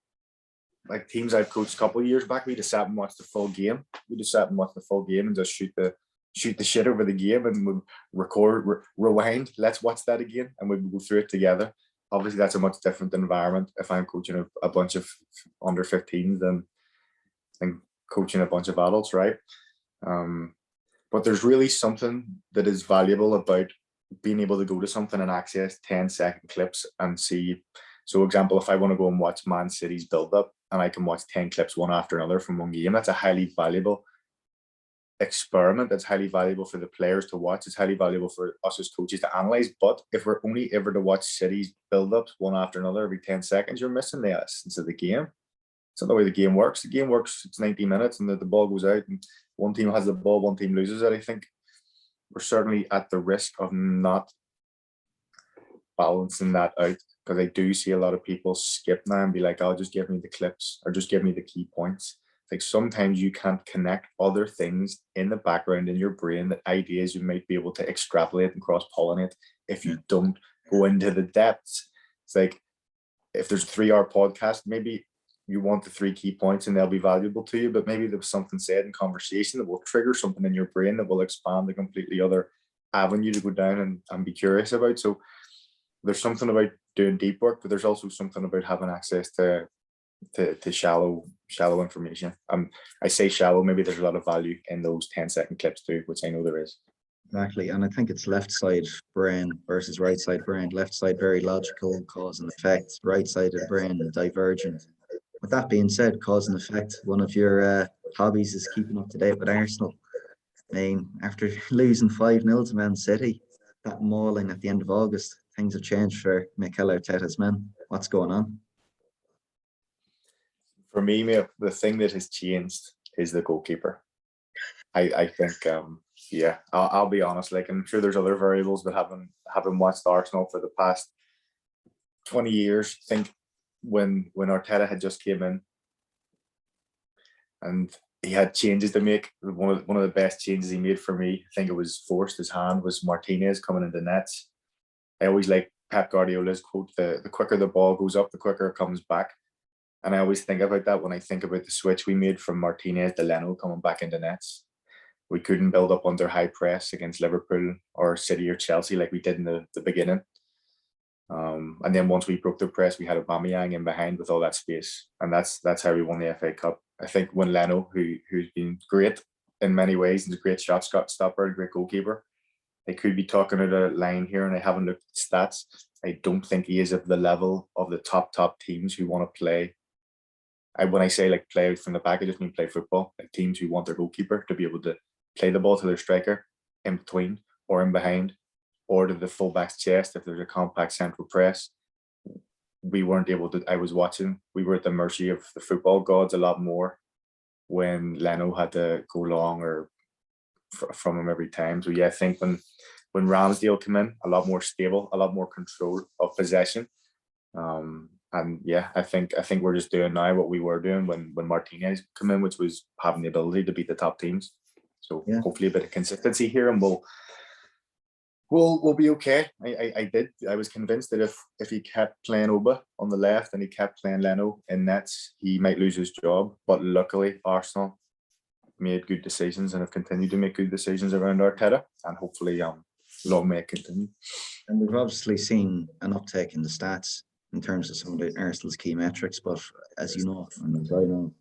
like teams I've coached a couple of years back, we'd have sat and watched the full game. We'd have sat and watched the full game and just shoot the shit over the game, and we'd record, rewind, let's watch that again, and we'd go through it together. obviously that's a much different environment if I'm coaching a bunch of under 15s than coaching a bunch of adults, right? But there's really something that is valuable about being able to go to something and access 10-second clips and see. So, example, if I want to go and watch Man City's build up and I can watch 10 clips one after another from one game, that's a highly valuable experiment. That's highly valuable for the players to watch. It's highly valuable for us as coaches to analyze. But if we're only ever to watch City's build ups one after another every 10 seconds, you're missing the essence of the game. It's not the way the game works. The game works, it's 90 minutes and the ball goes out and one team has the ball, one team loses it. I think we're certainly at the risk of not balancing that out, because I do see a lot of people skip now and be like, oh, just give me the clips or just give me the key points. Like sometimes you can't connect other things in the background in your brain, that ideas you might be able to extrapolate and cross-pollinate if you don't go into the depths. It's like if there's a 3-hour podcast, maybe you want the 3 key points and they'll be valuable to you, but maybe there was something said in conversation that will trigger something in your brain that will expand a completely other avenue to go down and be curious about. So there's something about doing deep work, but there's also something about having access to shallow information. I say shallow, maybe there's a lot of value in those 10-second clips too, which I know there is. Exactly, and I think it's left side brain versus right side brain. Left side very logical, cause and effect. Right sided brain divergent. With that being said, cause and effect, one of your hobbies is keeping up to date with Arsenal. I mean, after losing 5-0 to Man City, that mauling at the end of August, things have changed for Mikel Arteta's men. What's going on? For me, mate, the thing that has changed is the goalkeeper. I think, yeah, I'll be honest. Like, I'm sure there's other variables, but having watched Arsenal for the past 20 years, I think when Arteta had just came in and he had changes to make, one of the best changes he made for me, I think it was forced his hand, was Martinez coming into nets. I always like Pep Guardiola's quote: the quicker the ball goes up, the quicker it comes back. And I always think about that when I think about the switch we made from Martinez to Leno coming back into nets. We couldn't build up under high press against Liverpool or City or Chelsea like we did in the beginning. And then once we broke the press, we had Aubameyang in behind with all that space, and that's how we won the FA Cup. I think when Leno, who's been great in many ways, and a great shot stopper, a great goalkeeper, I could be talking at a line here, and I haven't looked at stats. I don't think he is at the level of the top teams who want to play. When I say like play from the back, I just mean play football. Like teams who want their goalkeeper to be able to play the ball to their striker in between or in behind, or to the fullback's chest if there's a compact central press. We weren't able to. We were at the mercy of the football gods a lot more when Leno had to go long or from him every time. So yeah, I think when Ramsdale came in, a lot more stable, a lot more control of possession. And yeah, I think we're just doing now what we were doing when Martinez came in, which was having the ability to beat the top teams. So yeah, hopefully a bit of consistency here, and we'll be okay. I was convinced that if he kept playing Oba on the left and he kept playing Leno in nets, he might lose his job. But luckily, Arsenal made good decisions and have continued to make good decisions around Arteta, and hopefully long may it continue. And we've obviously seen an uptake in the stats in terms of some of the Arsenal's key metrics, but as you know, and as I know,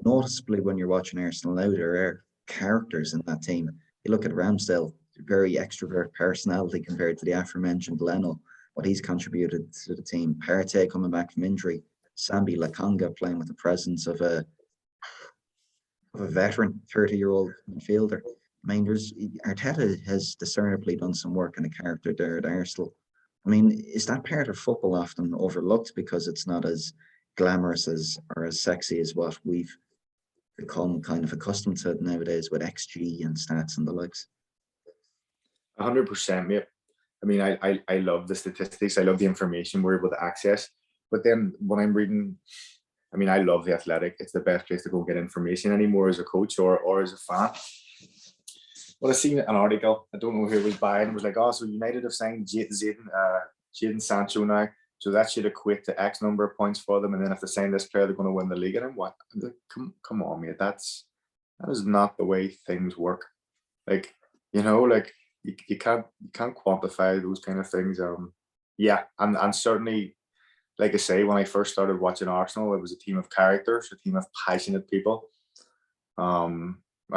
noticeably when you're watching Arsenal now, there are characters in that team. You look at Ramsdale, very extrovert personality compared to the aforementioned Leno, what he's contributed to the team. Partey coming back from injury, Sambi Lokonga playing with the presence of a veteran 30-year-old midfielder. I mean, Arteta has discernibly done some work in the character there at Arsenal. I mean, is that part of football often overlooked because it's not as glamorous as or as sexy as what we've become kind of accustomed to nowadays with XG and stats and the likes? 100%, mate. I mean, I love the statistics. I love the information we're able to access. But then when I'm reading, I mean, I love the Athletic. It's the best place to go get information anymore as a coach or as a fan. Well, I seen an article, I don't know who it was by, and it was like, oh, so United have signed Jadon Sancho now, so that should equate to X number of points for them, and then if they sign this player, they're going to win the league. And I'm what? Come on, mate, that is not the way things work. Like, you know, like you can't quantify those kind of things. Yeah, and certainly, like I say, when I first started watching Arsenal, it was a team of characters, a team of passionate people. I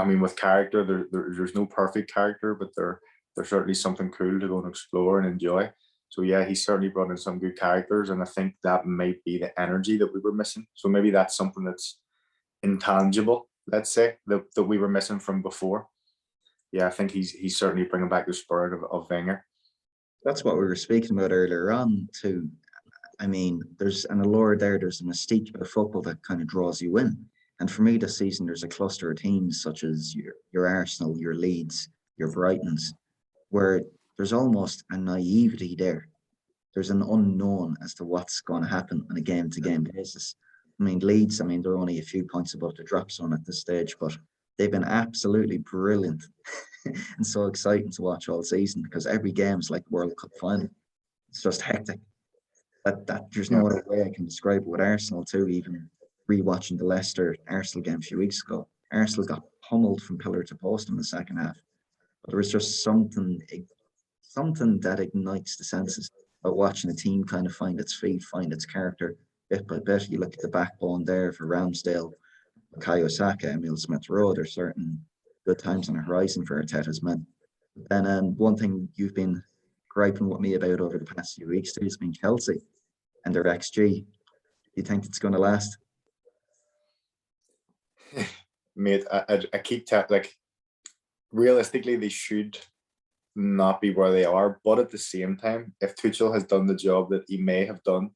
mean, with character, there's no perfect character, but there's certainly something cool to go and explore and enjoy. So yeah, he certainly brought in some good characters, and I think that might be the energy that we were missing. So maybe that's something that's intangible, let's say, that we were missing from before. Yeah, I think he's certainly bringing back the spirit of Wenger. That's what we were speaking about earlier on too. I mean, there's an allure there, there's a mystique about football that kind of draws you in. And for me this season, there's a cluster of teams such as your Arsenal, your Leeds, your Brightons, where there's almost a naivety there. There's an unknown as to what's going to happen on a game-to-game basis. I mean, Leeds, I mean, they're only a few points above the drop zone at this stage, but they've been absolutely brilliant and so exciting to watch all season because every game's like World Cup final. It's just hectic. That there's Yeah, no other way I can describe it with Arsenal too. Even rewatching the Leicester Arsenal game a few weeks ago, Arsenal got pummeled from pillar to post in the second half. But there was just something that ignites the senses of watching a team kind of find its feet, find its character bit by bit. You look at the backbone there for Ramsdale, Bukayo Saka, Emil Smith Rowe. There's certain good times on the horizon for Arteta's men. Then one thing you've been griping with me about over the past few weeks too has been Chelsea and their XG. Do you think it's going to last? mate, I keep like realistically they should not be where they are, but at the same time, if Tuchel has done the job that he may have done,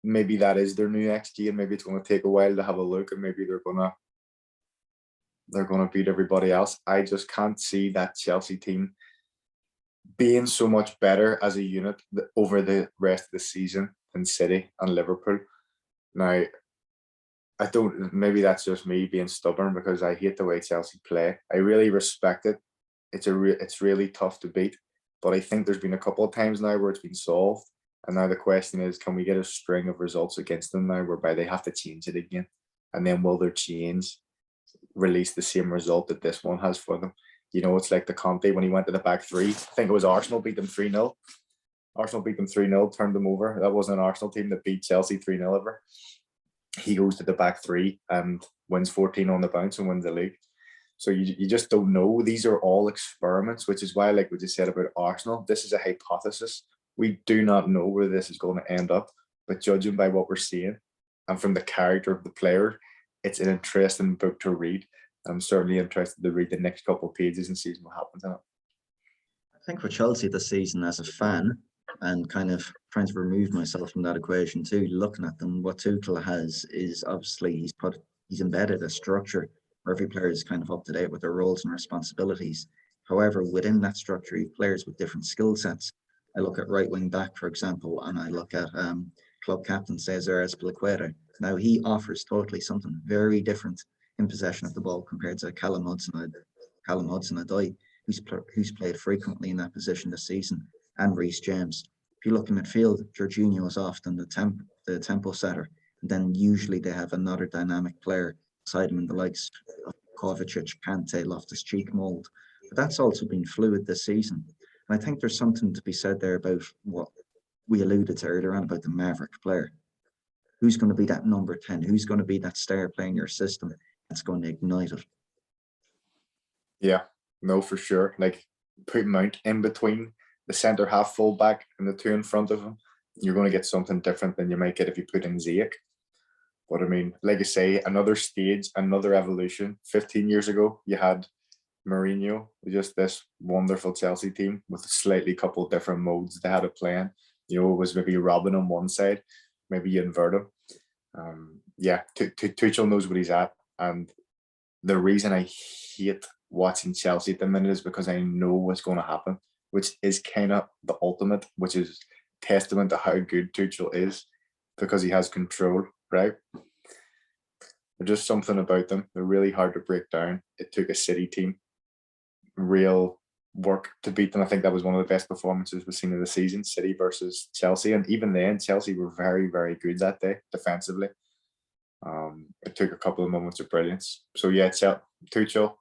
maybe that is their new XG, and maybe it's going to take a while to have a look, and maybe they're gonna beat everybody else. I just can't see that Chelsea team being so much better as a unit over the rest of the season than City and Liverpool. Now, I don't. Maybe that's just me being stubborn because I hate the way Chelsea play. I really respect it. It's really tough to beat, but I think there's been a couple of times now where it's been solved, and now the question is, can we get a string of results against them now whereby they have to change it again, and then will their change release the same result that this one has for them? You know, it's like the Conte when he went to the back three. I think it was Arsenal beat them 3-0. Arsenal beat them 3-0, turned them over. That wasn't an Arsenal team that beat Chelsea 3-0 ever. He goes to the back three and wins 14 on the bounce and wins the league. So you just don't know. These are all experiments, which is why, like what you said about Arsenal, this is a hypothesis. We do not know where this is going to end up, but judging by what we're seeing and from the character of the player, it's an interesting book to read. I'm certainly interested to read the next couple of pages and see what happens in it. I think for Chelsea this season, as a fan, and kind of trying to remove myself from that equation too, looking at them, what Tuchel has is obviously he's embedded a structure where every player is kind of up to date with their roles and responsibilities. However, within that structure, you have players with different skill sets. I look at right wing back, for example, and I look at club captain Cesar Azpilicueta. Now he offers totally something very different in possession of the ball compared to Callum Hudson-Odoi, who's played frequently in that position this season, and Reece James. If you look in midfield, Jorginho is often the tempo setter, and then usually they have another dynamic player beside him in the likes of Kovacic, Kante, Loftus-Cheek mould. But that's also been fluid this season. And I think there's something to be said there about what we alluded to earlier on about the maverick player. Who's going to be that number 10? Who's going to be that star playing your system that's going to ignite it? Yeah, no, for sure. Like put Mount in between the centre half fullback and the two in front of him, you're going to get something different than you might get if you put in Ziyech. But I mean, like I say, another stage, another evolution. 15 years ago, you had Mourinho, just this wonderful Chelsea team with a slightly couple different modes they had it playing. You know, it was maybe Robin on one side, maybe you invert him. Yeah, Tuchel knows what he's at. And the reason I hate watching Chelsea at the minute is because I know what's going to happen, which is kind of the ultimate, which is testament to how good Tuchel is because he has control, right? There's just something about them. They're really hard to break down. It took a City team real work to beat them. I think that was one of the best performances we've seen in the season, City versus Chelsea. And even then, Chelsea were very, very good that day defensively. It took a couple of moments of brilliance. So yeah, Tuchel,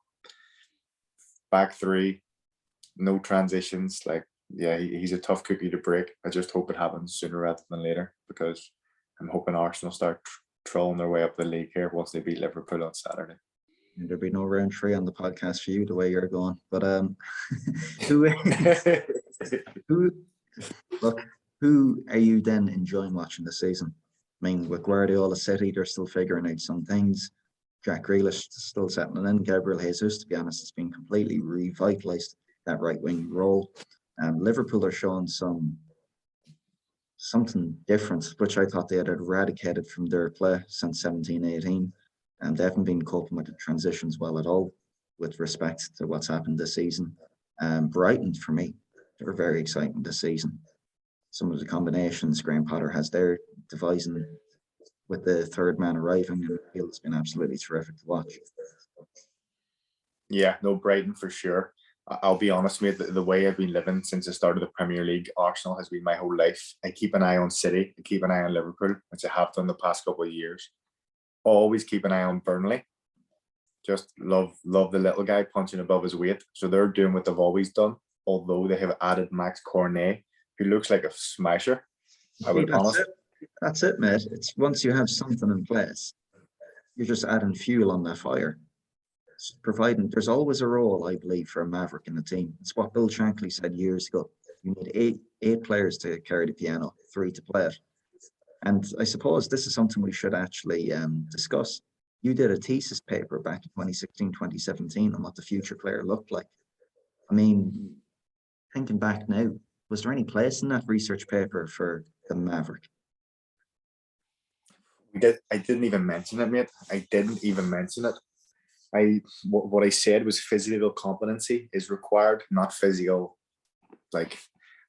back three, no transitions, like yeah, he's a tough cookie to break. I just hope it happens sooner rather than later, because I'm hoping Arsenal start trolling their way up the league here once they beat Liverpool on Saturday. There'll be no round three on the podcast for you the way you're going. But who who look, who are you then enjoying watching this season? I mean, with Guardiola City, they're still figuring out some things. Jack Grealish is still settling in. Gabriel Jesus, to be honest, has been completely revitalised that right wing role. Liverpool are showing something different, which I thought they had eradicated from their play since 17-18. And they haven't been coping with the transitions well at all with respect to what's happened this season. Brighton, for me, they're very exciting this season. Some of the combinations Graham Potter has there devising with the third man arriving in the field has been absolutely terrific to watch. Yeah, no, Brighton for sure. I'll be honest, mate, the way I've been living since the start of the Premier League, Arsenal has been my whole life. I keep an eye on City, I keep an eye on Liverpool, which I have done the past couple of years. Always keep an eye on Burnley. Just love the little guy punching above his weight. So they're doing what they've always done, although they have added Max Cornet, who looks like a smasher. That's it, mate. It's once you have something in place, you're just adding fuel on that fire. It's providing there's always a role, I believe, for a maverick in the team. It's what Bill Shankly said years ago. You need eight players to carry the piano, 3 to play it. And I suppose this is something we should actually discuss. You did a thesis paper back in 2016, 2017 on what the future player looked like. I mean, thinking back now, was there any place in that research paper for the maverick? I didn't even mention it, mate. I didn't even mention it. What I said was physical competency is required, not physical like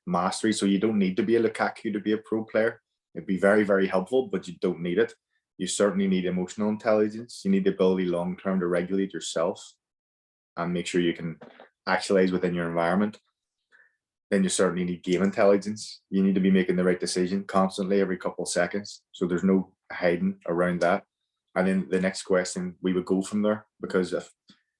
mastery. So you don't need to be a Lukaku to be a pro player. It'd be very, very helpful, but you don't need it. You certainly need emotional intelligence. You need the ability long term to regulate yourself and make sure you can actualize within your environment. Then you certainly need game intelligence. You need to be making the right decision constantly every couple of seconds. So there's no hiding around that. And then the next question, we would go from there, because if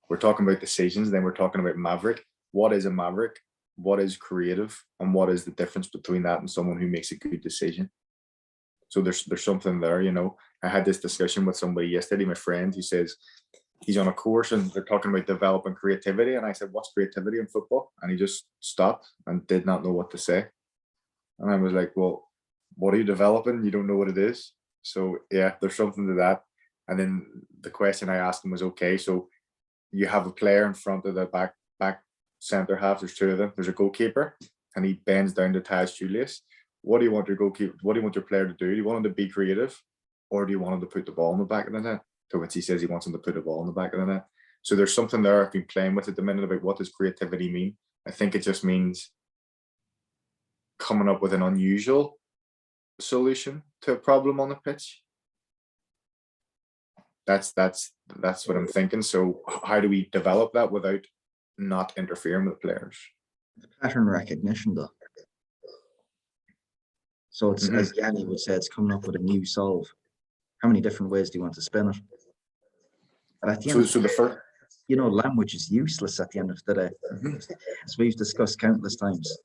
we're talking about decisions, then we're talking about maverick. What is a maverick? What is creative? And what is the difference between that and someone who makes a good decision? So there's something there, you know. I had this discussion with somebody yesterday, my friend, who says he's on a course and they're talking about developing creativity. And I said, what's creativity in football? And he just stopped and did not know what to say. And I was like, well, what are you developing? You don't know what it is. So yeah, there's something to that. And then the question I asked him was, okay, so you have a player in front of the back centre half. There's 2 of them. There's a goalkeeper, and he bends down to tie his shoelace. What do you want your goalkeeper? What do you want your player to do? Do you want him to be creative, or do you want him to put the ball in the back of the net? To which he says he wants him to put the ball in the back of the net. So there's something there I've been playing with at the minute about what does creativity mean. I think it just means coming up with an unusual solution to a problem on the pitch. That's what I'm thinking. So how do we develop that without not interfering with players? Pattern recognition, though. So it's, as Yanni would say, it's coming up with a new solve. How many different ways do you want to spin it? And at the end So the first, you know, language is useless at the end of the day, as we've discussed countless times.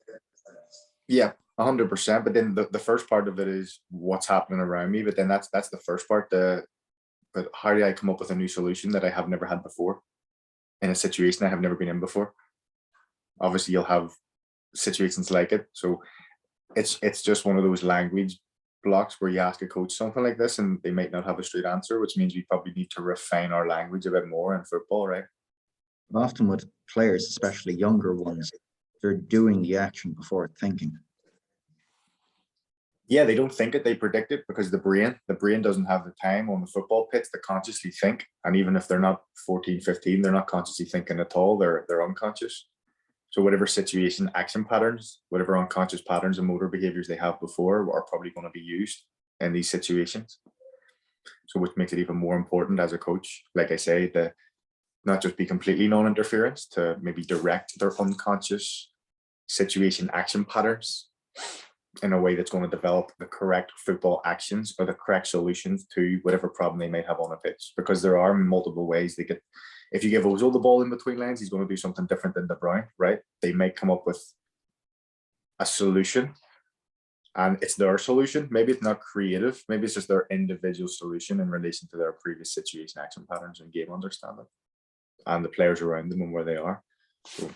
Yeah, 100%. But then the first part of it is what's happening around me. But then that's the first part. But how do I come up with a new solution that I have never had before in a situation I have never been in before? Obviously, you'll have situations like it. So it's just one of those language blocks where you ask a coach something like this and they might not have a straight answer, which means we probably need to refine our language a bit more in football, right? Often with players, especially younger ones, they're doing the action before thinking. Yeah, they don't think it, they predict it, because the brain doesn't have the time on the football pitch to consciously think. And even if they're not 14, 15, they're not consciously thinking at all. They're unconscious. So whatever situation, action patterns, whatever unconscious patterns and motor behaviors they have before are probably going to be used in these situations. So which makes it even more important as a coach, like I say, to not just be completely non-interference, to maybe direct their unconscious situation action patterns in a way that's going to develop the correct football actions or the correct solutions to whatever problem they might have on a pitch. Because there are multiple ways they get. If you give Ozil the ball in between lines, he's going to do something different than De Bruyne, right? They might come up with a solution, and it's their solution. Maybe it's not creative. Maybe it's just their individual solution in relation to their previous situation, action patterns, and game understanding, and the players around them and where they are. So,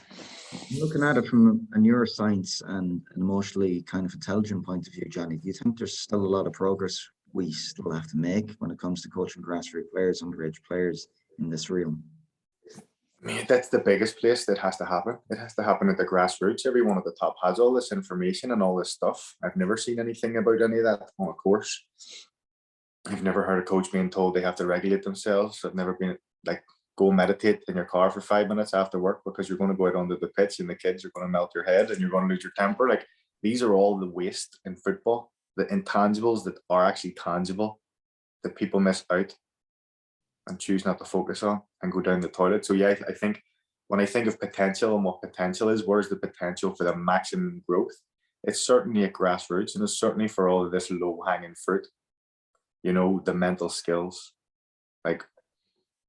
looking at it from a neuroscience and an emotionally kind of intelligent point of view, Johnny, do you think there's still a lot of progress we still have to make when it comes to coaching grassroots players, underage players in this realm? I mean, that's the biggest place that has to happen. It has to happen at the grassroots. Everyone at the top has all this information and all this stuff. I've never seen anything about any of that on a course. I've never heard a coach being told they have to regulate themselves. I've never been like, go meditate in your car for 5 minutes after work because you're going to go out onto the pitch and the kids are going to melt your head and you're going to lose your temper. Like, these are all the waste in football, the intangibles that are actually tangible that people miss out and choose not to focus on and go down the toilet. So yeah, I think when I think of potential and what potential is, where's the potential for the maximum growth? It's certainly at grassroots, and it's certainly for all of this low-hanging fruit. You know, the mental skills, like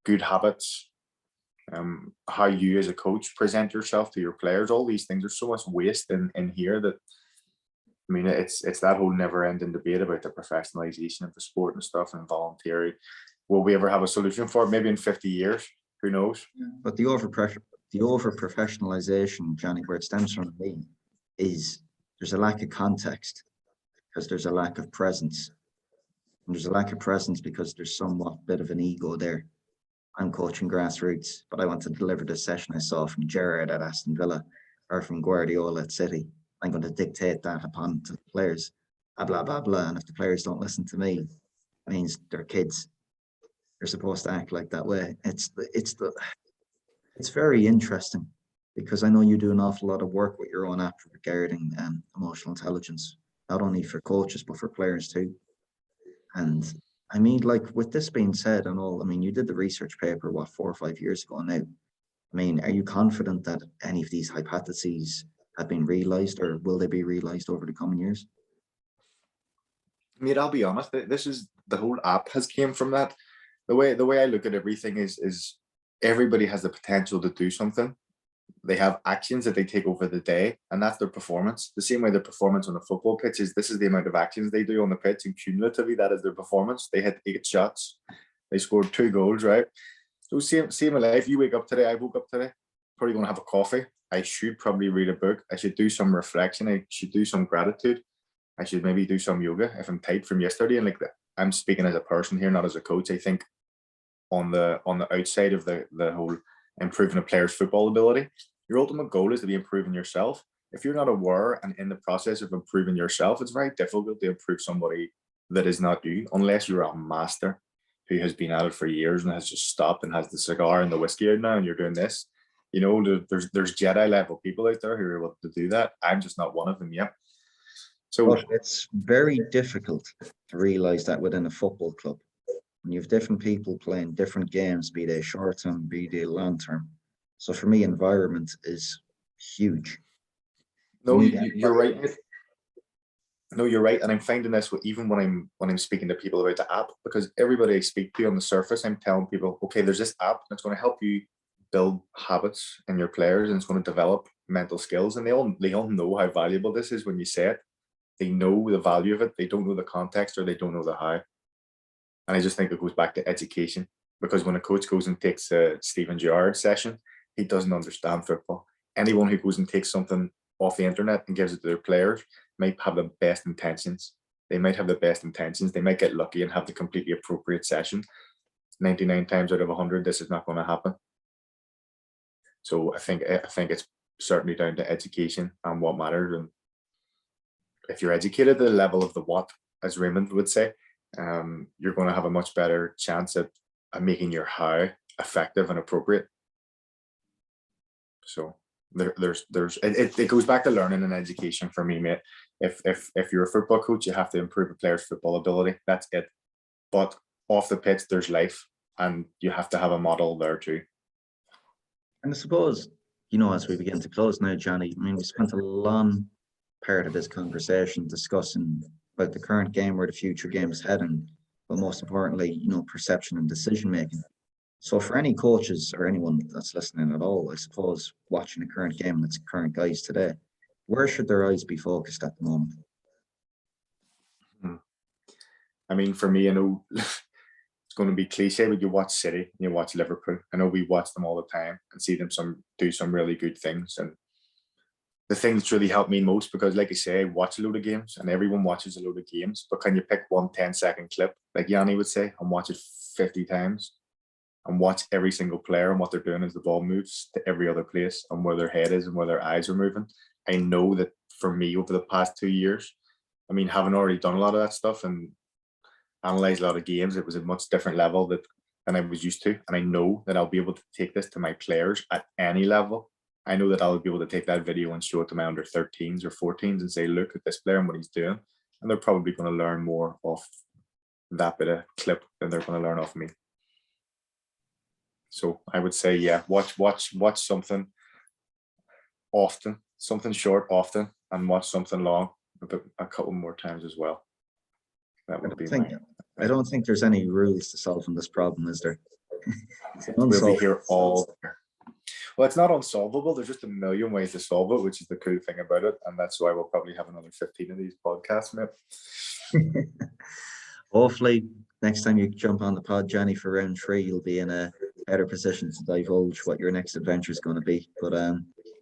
good habits, how you as a coach present yourself to your players. All these things, there's so much waste in here that, I mean, it's that whole never-ending debate about the professionalization of the sport and stuff and voluntary. Will we ever have a solution for it? Maybe in 50 years, who knows? But the over professionalization, Johnny, where it stems from me, is there's a lack of context because there's a lack of presence. And there's a lack of presence because there's somewhat bit of an ego there. I'm coaching grassroots, but I want to deliver the session I saw from Gerrard at Aston Villa or from Guardiola at City. I'm going to dictate that upon to the players, blah, blah, blah. And if the players don't listen to me, it means they're kids. They're supposed to act like that way. It's very interesting because I know you do an awful lot of work with your own app regarding emotional intelligence, not only for coaches, but for players too. And I mean, like, with this being said and all, I mean, you did the research paper, what, 4 or 5 years ago now? I mean, are you confident that any of these hypotheses have been realized, or will they be realized over the coming years? I mean, I'll be honest, this is, the whole app has came from that. The way I look at everything is everybody has the potential to do something. They have actions that they take over the day, and that's their performance. The same way their performance on a football pitch is, this is the amount of actions they do on the pitch, and cumulatively that is their performance. They hit 8 shots, they scored 2 goals, right? So same in life. You wake up today, I woke up today, probably going to have a coffee. I should probably read a book. I should do some reflection. I should do some gratitude. I should maybe do some yoga if I'm tight from yesterday. And like that, I'm speaking as a person here, not as a coach. I think on the outside of the whole improving a player's football ability, your ultimate goal is to be improving yourself. If you're not aware and in the process of improving yourself, it's very difficult to improve somebody that is not you, unless you're a master who has been at it for years and has just stopped and has the cigar and the whiskey out now, and you're doing this. You know, there's Jedi level people out there who are able to do that. I'm just not one of them yet. So but it's very difficult to realize that within a football club. And you have different people playing different games, be they short term, be they long term. So for me, environment is huge. no, you're right. No, you're right, and I'm finding this even when I'm speaking to people about the app, because everybody I speak to on the surface, I'm telling people, okay, there's this app that's going to help you build habits in your players, and it's going to develop mental skills, and they all know how valuable this is when you say it. They know the value of it. They don't know the context, or they don't know the how. And I just think it goes back to education, because when a coach goes and takes a Steven Gerrard session, he doesn't understand football. Anyone who goes and takes something off the internet and gives it to their players might have the best intentions. They might have the best intentions. They might get lucky and have the completely appropriate session. 99 times out of 100, this is not going to happen. So I think it's certainly down to education and what matters. And if you're educated at the level of the what, as Raymond would say, you're going to have a much better chance at making your how effective and appropriate. So it goes back to learning and education for me, mate. If you're a football coach, you have to improve a player's football ability. That's it. But off the pitch, there's life, and you have to have a model there too. And I suppose, you know, as we begin to close now, Johnny, I mean, we spent a long part of this conversation discussing about the current game, where the future game is heading, but most importantly, you know, perception and decision making. So for any coaches or anyone that's listening at all, I suppose, watching the current game and its current guys today, Where should their eyes be focused at the moment? I mean, for me, I know it's going to be cliche, but you watch City and you watch Liverpool. I know we watch them all the time and see them do some really good things. And the thing that's really helped me most, because like I say, I watch a load of games and everyone watches a load of games, but can you pick one 10-second clip, like Yanni would say, and watch it 50 times and watch every single player and what they're doing as the ball moves to every other place and where their head is and where their eyes are moving? I know that for me over the past 2 years, I mean, having already done a lot of that stuff and analyzed a lot of games, it was a much different level than I was used to. And I know that I'll be able to take this to my players at any level. I know that I'll be able to take that video and show it to my under 13s or 14s and say, look at this player and what he's doing. And they're probably going to learn more off that bit of clip than they're going to learn off me. So I would say, yeah, watch something often, something short often, and watch something long a couple more times as well. That would be I don't think there's any rules to solving this problem, is there? We'll be here all. Well, it's not unsolvable. There's just a million ways to solve it, which is the cool thing about it. And that's why we'll probably have another 15 of these podcasts, mate. Hopefully, next time you jump on the pod, Johnny, for round 3, you'll be in a better position to divulge what your next adventure is going to be. But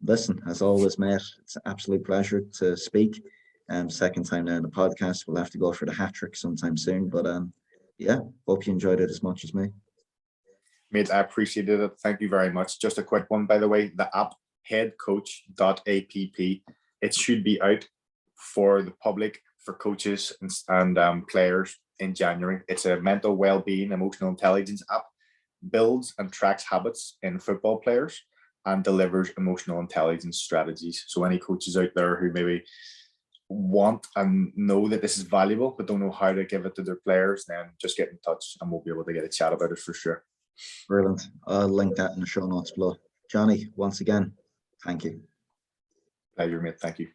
listen, as always, mate, it's an absolute pleasure to speak. Second time now in the podcast. We'll have to go for the hat trick sometime soon. But yeah, hope you enjoyed it as much as me. Mate, I appreciated it. Thank you very much. Just a quick one, by the way, the app headcoach.app, it should be out for the public, for coaches and players in January. It's a mental well-being, emotional intelligence app, builds and tracks habits in football players and delivers emotional intelligence strategies. So any coaches out there who maybe want and know that this is valuable but don't know how to give it to their players, then just get in touch and we'll be able to get a chat about it for sure. Brilliant. I'll link that in the show notes below. Johnny, once again, thank you. Pleasure, mate. Thank you.